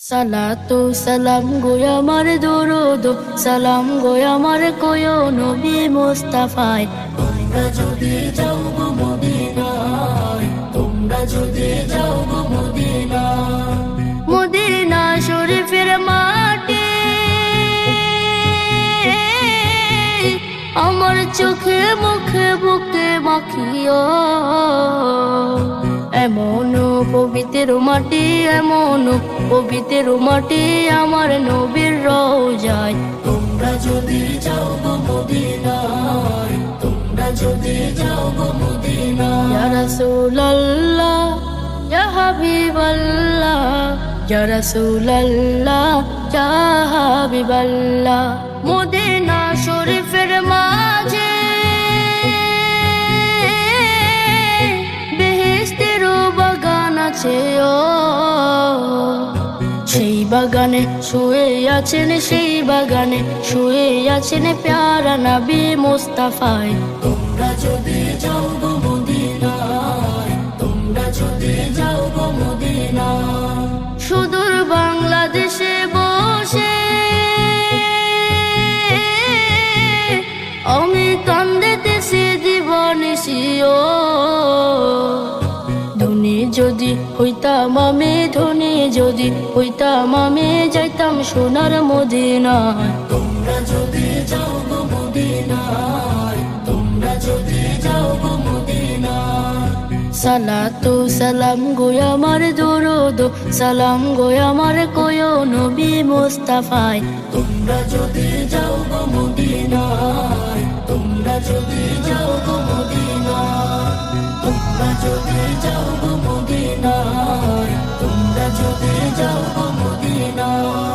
সালাতু সালাম গো আমার দরুদ সালাম গো আমার কোয় নবী মুস্তাফায়। তোমরা যদি যাও গো মদিনায়, তোমরা যদি যাও গো মদিনায়, মদিনা শরীফের মাটি আমার চোখে মুখে বুকে মাখিও। এমন পবিত্র মাটি, এমন পবিত্র মাটি আমার নবীর রওজায়। তোমরা যদি যাও গো মদিনায়, তোমরা যদি যাও গো মদিনায়। ইয়া রাসূলুল্লাহ ইয়া হাবিবাল্লাহ, ইয়া রাসূলুল্লাহ ইয়া হাবিবাল্লাহ। মদিনা শরীফের মাঝে সেই বাগানে শুয়ে আছেন, সেই বাগানে শুয়ে আছেন প্যারা নবী মুস্তাফায়। তোমরা যদি যাও গো মদিনায়, তোমরা যদি যাও গো মদিনায়। সুদূর বাংলাদেশে বসে আমি কান্দিতেছি দিবানিশিও। ধনী যদি হইতাম আমি, ধনী যদি হইতাম আমি, যাইতাম সোনার মদিনায়। তোমরা যদি যাও গো মদিনায়, তোমরা যদি যাও গো মদিনায়। সালাতু সালাম গো আমার দরুদ সালাম গো আমার কোয় নবী মুস্তাফায়। তোমরা যদি যাও গো মদিনায়, তোমরা যদি যাও গো মদিনায়, তোমরা যদি যাও গো মদিনায়, তোমরা যদি যাও গো মদিনায়।